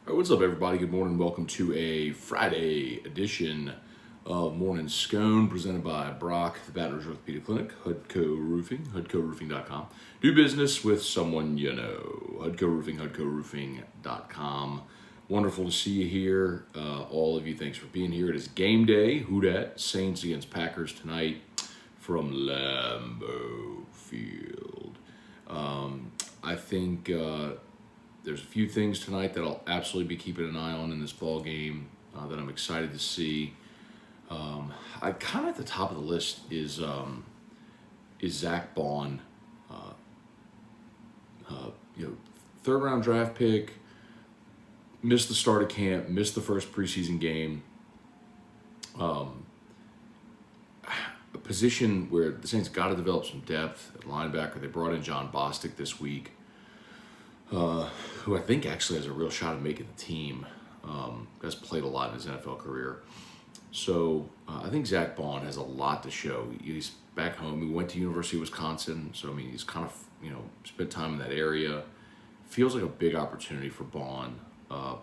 All right, what's up, everybody? Good morning. Welcome to a Friday edition of Morning Scone, presented by Brock, the Baton Rouge Orthopedic Clinic, Hudco Roofing, HudcoRoofing.com. Do business with someone you know. Hudco Roofing, HudcoRoofing.com. Wonderful to see you here. All of you, thanks for being here. It is game day. Who dat? Saints against Packers tonight from Lambeau Field. I think there's a few things tonight that I'll absolutely be keeping an eye on in this ball game that I'm excited to see. I kind of at the top of the list is Zach Bond. Third round draft pick, missed the start of camp, missed the first preseason game. A position where the Saints got to develop some depth at linebacker. They brought in John Bostic this week, who I think actually has a real shot at making the team. Has played a lot in his NFL career. So I think Zach Bond has a lot to show. He's back home. He went to University of Wisconsin. So, I mean, he's kind of, spent time in that area. Feels like a big opportunity for Bond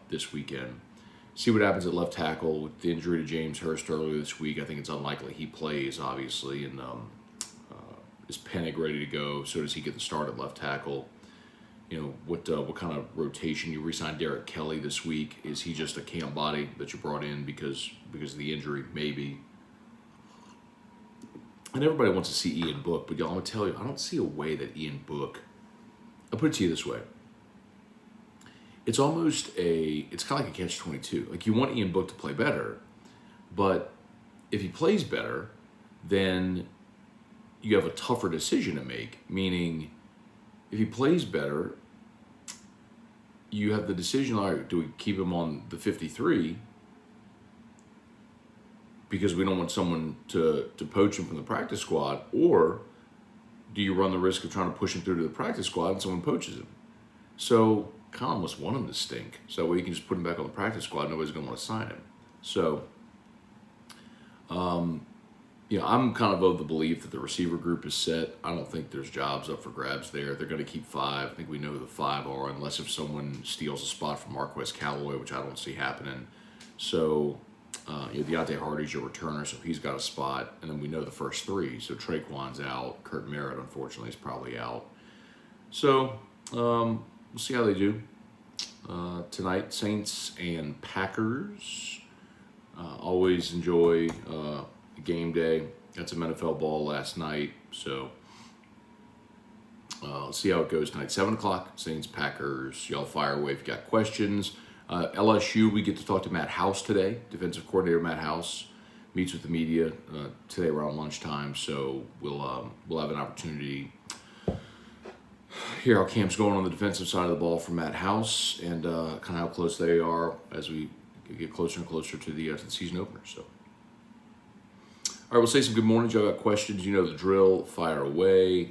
this weekend. See what happens at left tackle with the injury to James Hurst earlier this week. I think it's unlikely he plays, obviously. And is Penning ready to go? So does he get the start at left tackle? What kind of rotation? You re-signed Derek Kelly this week. Is he just a camp body that you brought in because of the injury? Maybe. And everybody wants to see Ian Book, but y'all, I'm going to tell you, I don't see a way that Ian Book... I'll put it to you this way. It's kind of like a catch-22. Like, you want Ian Book to play better, but if he plays better, then you have a tougher decision to make, meaning... If he plays better, you have the decision, all right, do we keep him on the 53 because we don't want someone to poach him from the practice squad, or do you run the risk of trying to push him through to the practice squad and someone poaches him? So kind of almost want him to stink. So that way you can just put him back on the practice squad. Nobody's going to want to sign him. So, I'm kind of the belief that the receiver group is set. I don't think there's jobs up for grabs there. They're going to keep five. I think we know who the five are, unless if someone steals a spot from Marquez Callaway, which I don't see happening. So, Deontay Hardy's your returner, so he's got a spot. And then we know the first three. So Traquan's out. Kurt Merritt, unfortunately, is probably out. So, we'll see how they do. Tonight, Saints and Packers. Always enjoy... game day. Got some NFL ball last night, so let's see how it goes tonight. 7 o'clock, Saints, Packers. Y'all fire away if you got questions. LSU, we get to talk to Matt House today. Defensive coordinator Matt House meets with the media today around lunchtime, so we'll have an opportunity to hear how camp's going on the defensive side of the ball from Matt House and kind of how close they are as we get closer and closer to the season opener. So. All right, we'll say some good mornings. Y'all got questions, you know the drill. Fire away.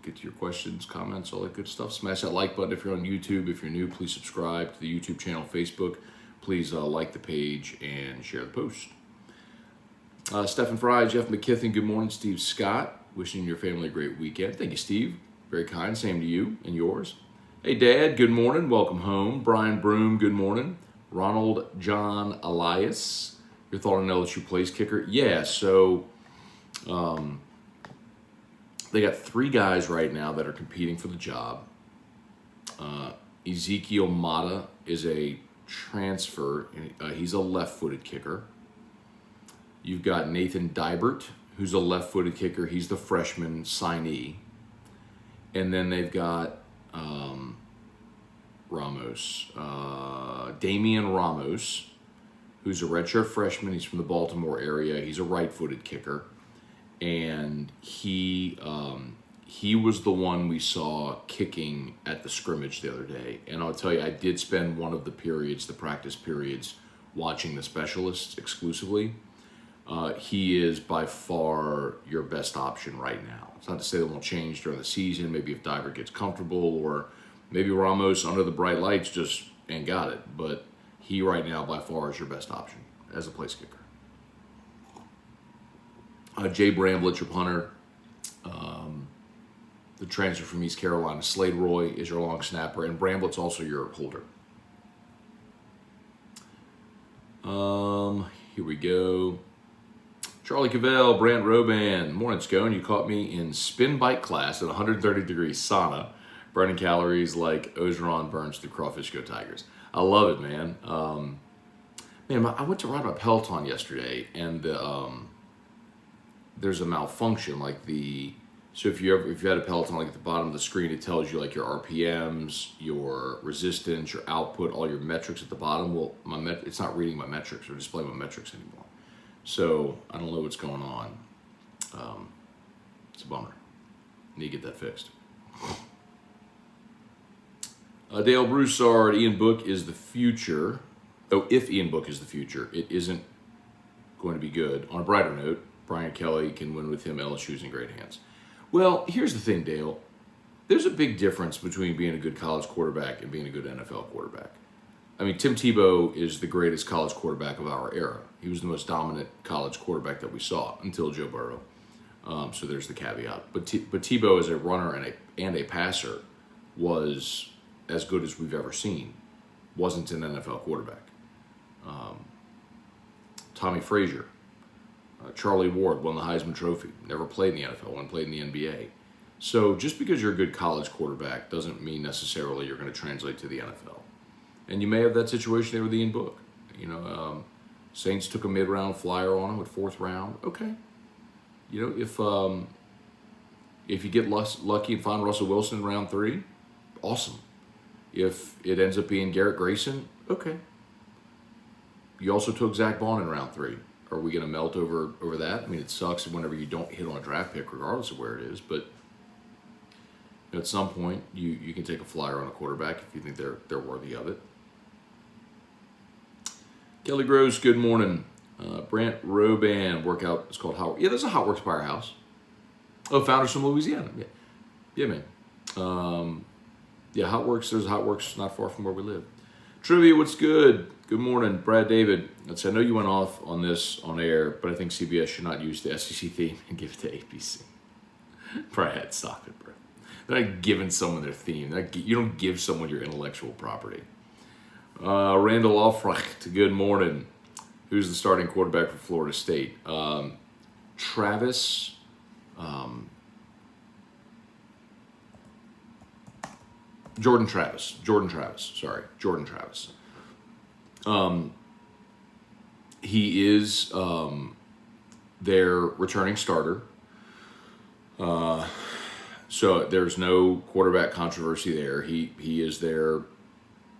Get to your questions, comments, all that good stuff. Smash that like button if you're on YouTube. If you're new, please subscribe to the YouTube channel, Facebook. Please like the page and share the post. Stephen Fry, Jeff McKithen, good morning. Steve Scott, wishing your family a great weekend. Thank you, Steve. Very kind. Same to you and yours. Hey, Dad, good morning. Welcome home. Brian Broom, good morning. Ronald John Elias. Your thought on LSU place kicker? Yeah, so they got three guys right now that are competing for the job. Ezekiel Mata is a transfer. He's a left-footed kicker. You've got Nathan Dibert, who's a left-footed kicker. He's the freshman signee. And then they've got Damian Ramos, who's a redshirt freshman. He's from the Baltimore area. He's a right-footed kicker. And he was the one we saw kicking at the scrimmage the other day. And I'll tell you, I did spend one of the practice periods, watching the specialists exclusively. He is by far your best option right now. It's not to say that won't change during the season. Maybe if Diver gets comfortable, or maybe Ramos under the bright lights just ain't got it. But he right now by far is your best option as a place kicker. Jay Bramblett, your punter. The transfer from East Carolina, Slade Roy, is your long snapper, and Bramblett's also your holder. Here we go. Charlie Cavell, Brant Roban. Morning, Scone. You caught me in spin bike class at 130-degree sauna, burning calories like Orgeron burns through Crawfish Go Tigers. I love it, man. I went to ride my Peloton yesterday, and there's a malfunction. So if you had a Peloton, like at the bottom of the screen, it tells you like your RPMs, your resistance, your output, all your metrics at the bottom. Well, it's not reading my metrics or displaying my metrics anymore. So I don't know what's going on. It's a bummer. Need to get that fixed. Dale Broussard, Ian Book is the future. Oh, if Ian Book is the future, it isn't going to be good. On a brighter note, Brian Kelly can win with him. LSU's in great hands. Well, here's the thing, Dale. There's a big difference between being a good college quarterback and being a good NFL quarterback. I mean, Tim Tebow is the greatest college quarterback of our era. He was the most dominant college quarterback that we saw until Joe Burrow. So there's the caveat. But Tebow as a runner and a passer was as good as we've ever seen. Wasn't an NFL quarterback. Tommy Frazier, Charlie Ward won the Heisman Trophy. Never played in the NFL, one played in the NBA. So just because you're a good college quarterback doesn't mean necessarily you're going to translate to the NFL. And you may have that situation there with Ian Book. Saints took a mid-round flyer on him at 4th round. Okay. If you get lucky and find Russell Wilson in round 3, awesome. If it ends up being Garrett Grayson, okay. You also took Zach Bond in round 3. Are we going to melt over that? I mean, it sucks whenever you don't hit on a draft pick, regardless of where it is. But at some point, you can take a flyer on a quarterback if you think they're worthy of it. Kelly Gross, good morning. Brant Roban, workout. It's called Hot. Yeah, there's a Hot Works Firehouse. Oh, founders from Louisiana. Yeah, man. Hot Works. There's a Hot Works not far from where we live. Trivia, what's good? Good morning, Brad David. I know you went off on this on air, but I think CBS should not use the SEC theme and give it to ABC. Brad, stop it, bro. They're not giving someone their theme. You don't give someone your intellectual property. Randall Alfrecht, good morning. Who's the starting quarterback for Florida State? Travis. Jordan Travis. He is their returning starter. So there's no quarterback controversy there. He is there.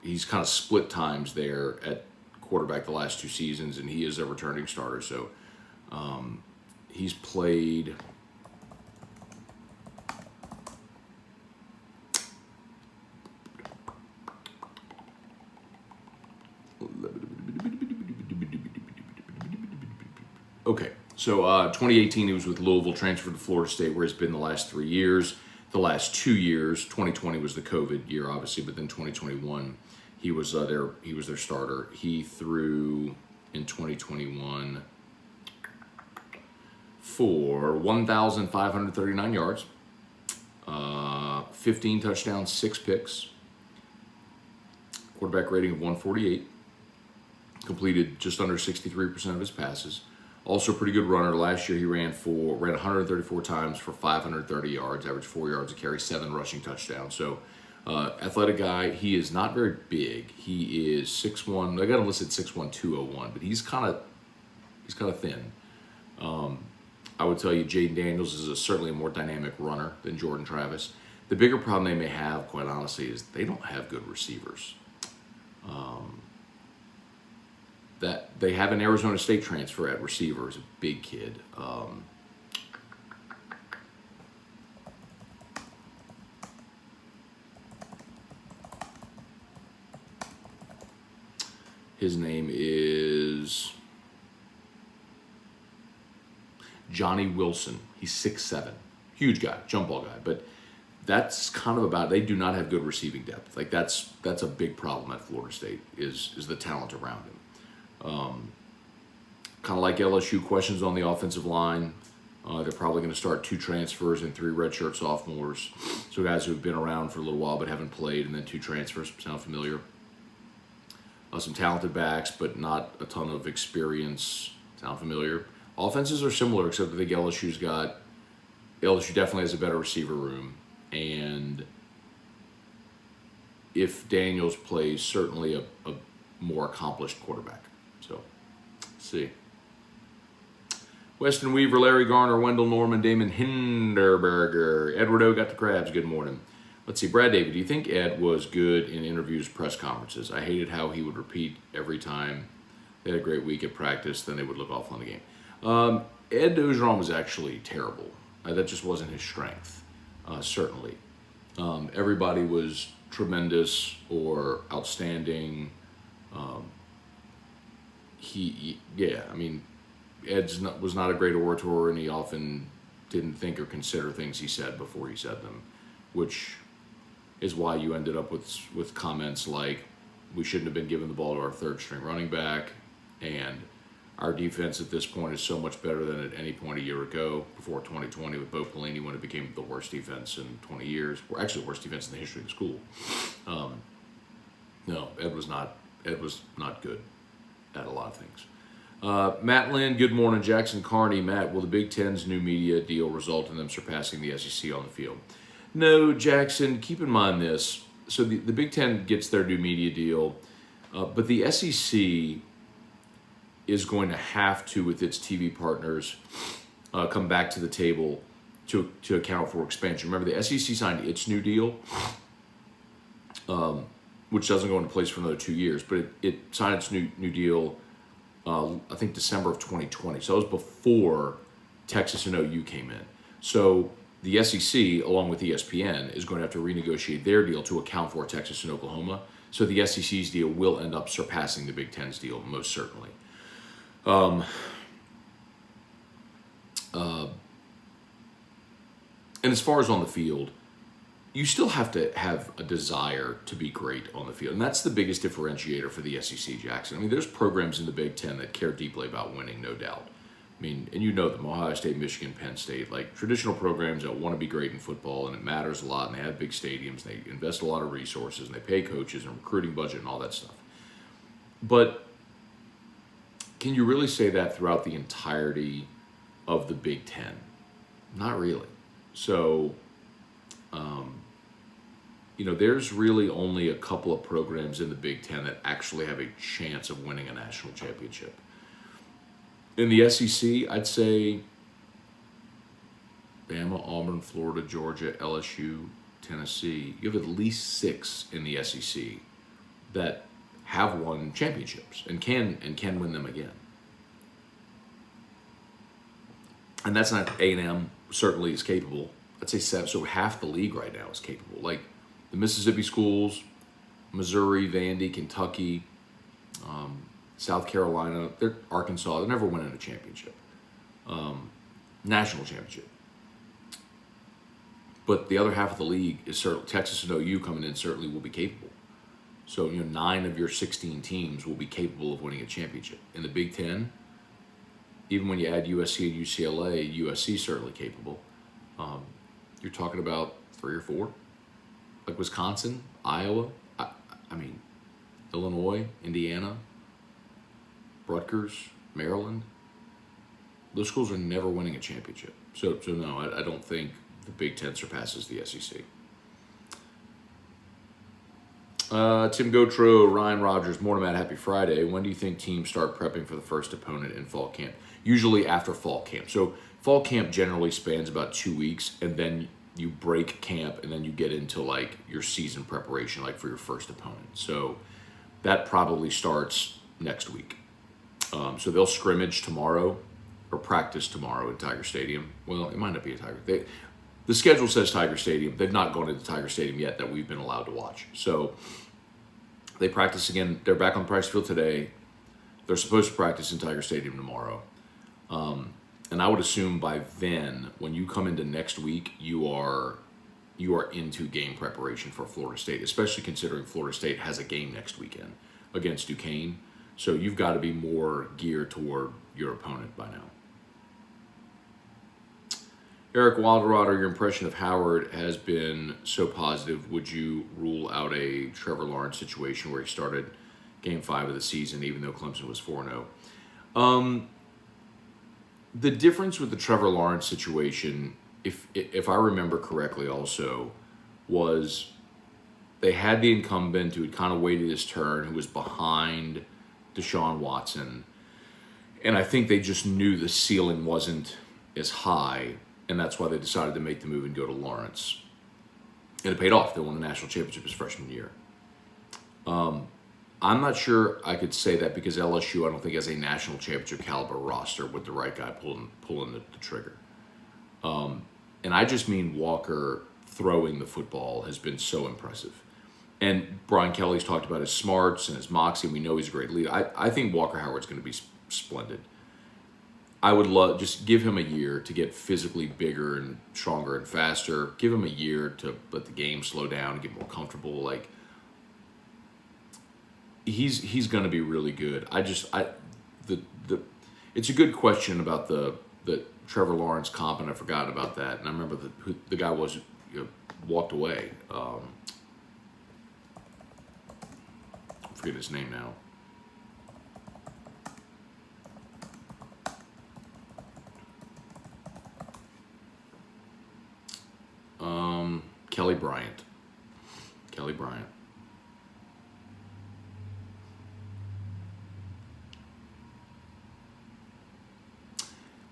He's kind of split times there at quarterback the last 2 seasons, and he is a returning starter. So he's played. Okay, so 2018 he was with Louisville, transferred to Florida State, where he's been the last 3 years. The last 2 years, 2020 was the COVID year, obviously, but then 2021 he was their starter. He threw in 2021 for 1,539 yards, 15 touchdowns, 6 picks, quarterback rating of 148, completed just under 63% of his passes. Also a pretty good runner. Last year he ran 134 times for 530 yards, averaged 4 yards a carry, 7 rushing touchdowns. So athletic guy. He is not very big. He is 6'1". I got him listed 6'1", 201, but he's kind of thin. I would tell you Jaden Daniels is certainly a more dynamic runner than Jordan Travis. The bigger problem they may have, quite honestly, is they don't have good receivers. That they have an Arizona State transfer at receiver, is a big kid. His name is Johnny Wilson. He's 6'7", huge guy, jump ball guy. But that's kind of about it. They do not have good receiving depth. Like that's a big problem at Florida State is the talent around him. Kind of like LSU, questions on the offensive line. They're probably going to start 2 transfers and 3 redshirt sophomores. So guys who have been around for a little while but haven't played, and then 2 transfers. Sound familiar? Some talented backs, but not a ton of experience. Sound familiar? Offenses are similar, except I think LSU definitely has a better receiver room, and if Daniels plays, certainly a more accomplished quarterback. So, see. Weston Weaver, Larry Garner, Wendell Norman, Damon Hinderberger, Edward O. got the crabs. Good morning. Let's see. Brad David, do you think Ed was good in interviews, press conferences? I hated how he would repeat every time they had a great week at practice, then they would look awful in the game. Ed Orgeron was actually terrible. That just wasn't his strength, certainly. Everybody was tremendous or outstanding. Was not a great orator, and he often didn't think or consider things he said before he said them, which is why you ended up with comments like, we shouldn't have been giving the ball to our third string running back, and our defense at this point is so much better than at any point a year ago, before 2020 with Bo Pelini, when it became the worst defense in 20 years, or actually the worst defense in the history of the school. No, Ed was not good at a lot of things. Matt Lynn, good morning. Jackson Carney, Matt, will the Big Ten's new media deal result in them surpassing the SEC on the field? No, Jackson, keep in mind this. So the Big Ten gets their new media deal, but the SEC is going to have to, with its TV partners, come back to the table to account for expansion. Remember, the SEC signed its new deal, which doesn't go into place for another 2 years, but it signed its new deal, I think December of 2020. So that was before Texas and OU came in. So the SEC, along with ESPN, is going to have to renegotiate their deal to account for Texas and Oklahoma. So the SEC's deal will end up surpassing the Big Ten's deal, most certainly. And as far as on the field, you still have to have a desire to be great on the field. And that's the biggest differentiator for the SEC, Jackson. I mean, there's programs in the Big Ten that care deeply about winning, no doubt. I mean, and you know them, Ohio State, Michigan, Penn State, like traditional programs that want to be great in football, and it matters a lot, and they have big stadiums, and they invest a lot of resources, and they pay coaches and recruiting budget and all that stuff. But can you really say that throughout the entirety of the Big Ten? Not really. So, there's really only a couple of programs in the Big Ten that actually have a chance of winning a national championship. In the SEC, I'd say Bama, Auburn, Florida, Georgia, LSU, Tennessee. You have at least 6 in the SEC that have won championships and can win them again. And that's not A&M certainly is capable. I'd say 7, so half the league right now is capable. Like the Mississippi schools, Missouri, Vandy, Kentucky, South Carolina, Arkansas, they're never winning a championship, national championship. But the other half of the league is certainly Texas and OU coming in certainly will be capable. So 9 of your 16 teams will be capable of winning a championship. In the Big Ten, even when you add USC and UCLA, USC is certainly capable. You're talking about 3 or 4, like Wisconsin, Iowa, Illinois, Indiana, Rutgers, Maryland. Those schools are never winning a championship. So no, I don't think the Big Ten surpasses the SEC. Tim Gotro, Ryan Rogers, morning, Matt, happy Friday. When do you think teams start prepping for the first opponent in fall camp? Usually after fall camp. So fall camp generally spans about 2 weeks, and then you break camp, and then you get into like your season preparation, like for your first opponent. So that probably starts next week. So they'll scrimmage tomorrow or practice tomorrow at Tiger Stadium. Well, it might not be a Tiger. The schedule says Tiger Stadium. They've not gone to the Tiger Stadium yet that we've been allowed to watch. So they practice again. They're back on the practice field today. They're supposed to practice in Tiger Stadium tomorrow. And I would assume by then, when you come into next week, you are into game preparation for Florida State, especially considering Florida State has a game next weekend against Duquesne. So you've got to be more geared toward your opponent by now. Eric Wilderwater, your impression of Howard has been so positive. Would you rule out a Trevor Lawrence situation where he started Game 5 of the season, even though Clemson was 4-0. The difference with the Trevor Lawrence situation, if I remember correctly also, was they had the incumbent who had kind of waited his turn, who was behind Deshaun Watson. And I think they just knew the ceiling wasn't as high, and that's why they decided to make the move and go to Lawrence. And it paid off. They won the national championship his freshman year. I'm not sure I could say that because LSU, I don't think, has a national championship caliber roster with the right guy pulling the trigger. And I just mean Walker throwing the football has been so impressive. And Brian Kelly's talked about his smarts and his moxie, and we know he's a great leader. I think Walker Howard's going to be splendid. I would love, just give him a year to get physically bigger and stronger and faster. Give him a year to let the game slow down and get more comfortable. Like, he's going to be really good. It's a good question about the Trevor Lawrence comp, and I forgot about that. And I remember who the guy was, walked away. I forget his name now. Kelly Bryant.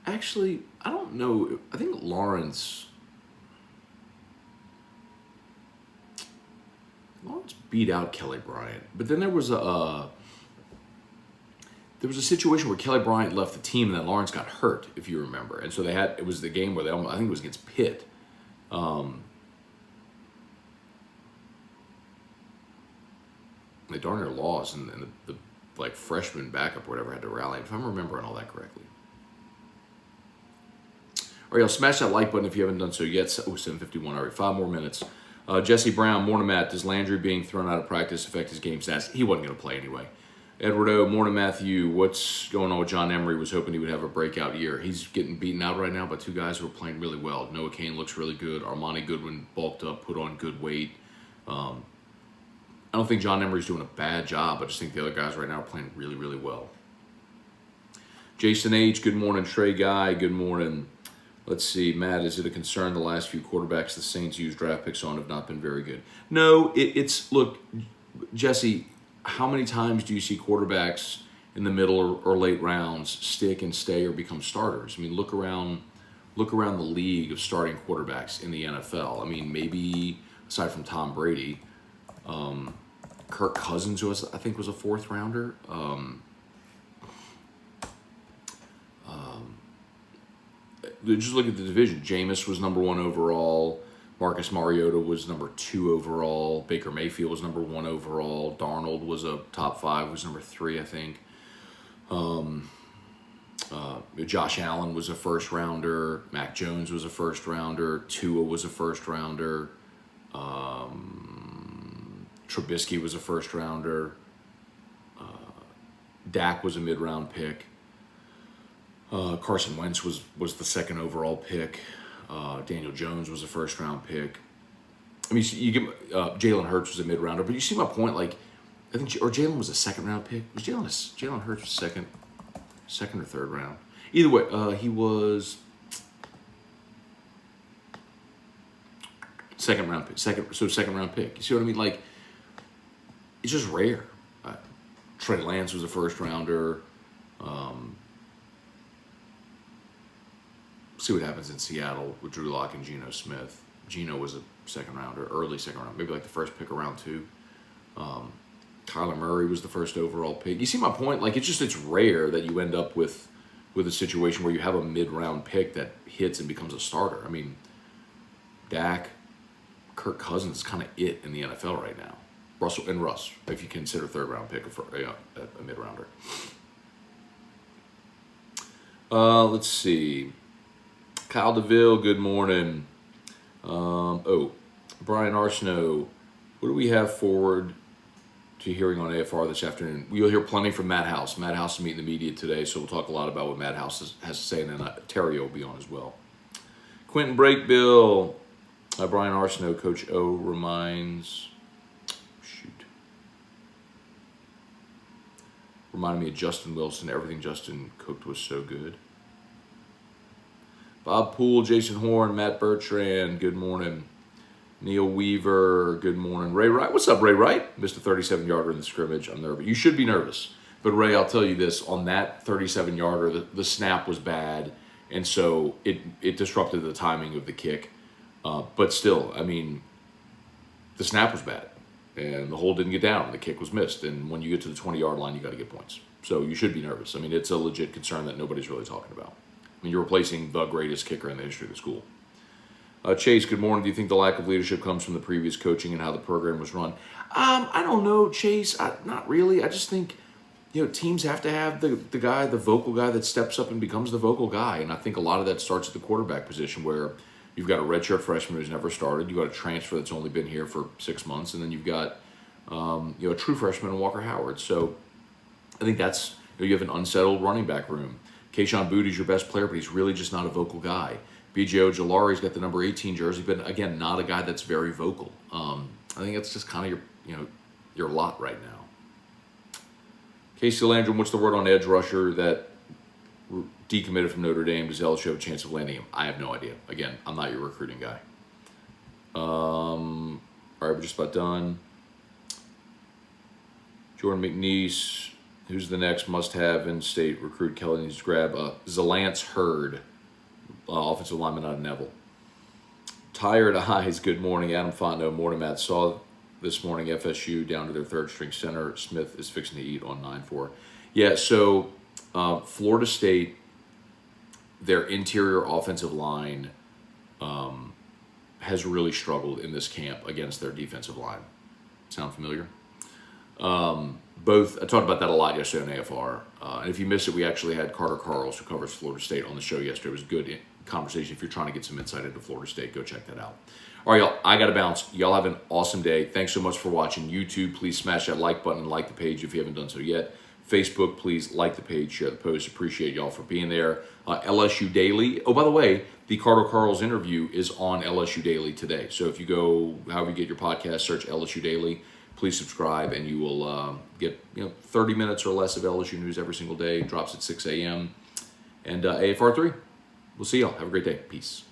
Actually, I don't know. I think Lawrence beat out Kelly Bryant, but then there was a situation where Kelly Bryant left the team and then Lawrence got hurt, if you remember, and so it was the game where I think it was against Pitt. They darn near lost, and the like freshman backup or whatever had to rally. If I'm remembering all that correctly. All right, y'all, smash that like button if you haven't done so yet. 7:51. All right, 5 more minutes. Jesse Brown, morning, Matt. Does Landry being thrown out of practice affect his game stats? He wasn't going to play anyway. Edward O, morning, Matthew. What's going on with John Emery? Was hoping he would have a breakout year. He's getting beaten out right now by 2 guys who are playing really well. Noah Cain looks really good. Armani Goodwin bulked up, put on good weight. I don't think John Emery's doing a bad job. I just think the other guys right now are playing really, really well. Jason H, good morning. Trey Guy, good morning. Let's see, Matt, is it a concern the last few quarterbacks the Saints use draft picks on have not been very good? No, look, Jesse, how many times do you see quarterbacks in the middle or late rounds stick and stay or become starters? I mean, look around the league of starting quarterbacks in the NFL. I mean, maybe aside from Tom Brady, Kirk Cousins, who I think was a 4th rounder. Just look at the division. Jameis was number 1 overall. Marcus Mariota was number 2 overall. Baker Mayfield was number 1 overall. Darnold was a top 5, was number 3, I think. Josh Allen was a 1st rounder. Mac Jones was a 1st rounder. Tua was a 1st rounder. Trubisky was a 1st rounder. Dak was a mid-round pick. Carson Wentz was the 2nd overall pick. Daniel Jones was a 1st round pick. I mean, you give Jalen Hurts was a mid-rounder, but you see my point. Like, I think Jalen was a 2nd round pick. Was Jalen Hurts was second or 3rd round? Either way, he was 2nd round pick. 2nd round pick. You see what I mean? Like, it's just rare. Trey Lance was a 1st rounder. See what happens in Seattle with Drew Lock and Geno Smith. Geno was a 2nd rounder, early 2nd round, maybe like the 1st pick of round 2. Kyler Murray was the 1st overall pick. You see my point? Like, it's rare that you end up with a situation where you have a mid-round pick that hits and becomes a starter. I mean, Dak, Kirk Cousins is kind of it in the NFL right now. Russ, if you consider 3rd round pick a mid-rounder. Let's see. Kyle DeVille, good morning. Brian Arsenault, what do we have forward to hearing on AFR this afternoon? You'll hear plenty from Matt House. Matt House is meeting the media today, so we'll talk a lot about what Matt House has to say, and then Terry will be on as well. Quentin Brakebill, Brian Arsenault, Coach O reminds... Reminded me of Justin Wilson. Everything Justin cooked was so good. Bob Poole, Jason Horn, Matt Bertrand, good morning. Neil Weaver, good morning. Ray Wright, what's up, Ray Wright? Missed a 37-yarder in the scrimmage. I'm nervous. You should be nervous. But Ray, I'll tell you this, on that 37-yarder, the snap was bad, and so it disrupted the timing of the kick. But still, I mean, the snap was bad, and the hole didn't get down, and the kick was missed. And when you get to the 20-yard line, you got to get points. So you should be nervous. I mean, it's a legit concern that nobody's really talking about. I mean, you're replacing the greatest kicker in the history of the school. Chase, good morning. Do you think the lack of leadership comes from the previous coaching and how the program was run? I don't know, Chase. Not really. I just think, teams have to have the guy, the vocal guy that steps up and becomes the vocal guy. And I think a lot of that starts at the quarterback position where you've got a redshirt freshman who's never started. You've got a transfer that's only been here for 6 months. And then you've got, a true freshman in Walker Howard. So I think that's, you have an unsettled running back room. Kayshon Bouttie's your best player, but he's really just not a vocal guy. B.J. Ojolari's got the number 18 jersey, but again, not a guy that's very vocal. I think that's just kind of your lot right now. Casey Landrum, what's the word on edge rusher that decommitted from Notre Dame? Does LSU have a chance of landing him? I have no idea. Again, I'm not your recruiting guy. All right, we're just about done. Jordan McNeese, who's the next must-have in-state recruit Kelly needs to grab? Zalance Hurd. Offensive lineman out of Neville. Tired eyes, good morning. Adam Fontenot, morning, Matt. Saw this morning FSU down to their third-string center. Smith is fixing to eat on 9-4. Yeah, so Florida State, their interior offensive line has really struggled in this camp against their defensive line. Sound familiar? I talked about that a lot yesterday on AFR. And if you missed it, we actually had Carter Carls, who covers Florida State, on the show yesterday. It was a good conversation. If you're trying to get some insight into Florida State, go check that out. All right, y'all, I got to bounce. Y'all have an awesome day. Thanks so much for watching YouTube. Please smash that like button and like the page if you haven't done so yet. Facebook, please like the page, share the post. Appreciate y'all for being there. LSU Daily. Oh, by the way, the Carter Carls interview is on LSU Daily today. So if you go, however you get your podcast, search LSU Daily. Please subscribe, and you will get 30 minutes or less of LSU news every single day. Drops at 6 a.m. And AFR3. We'll see y'all. Have a great day. Peace.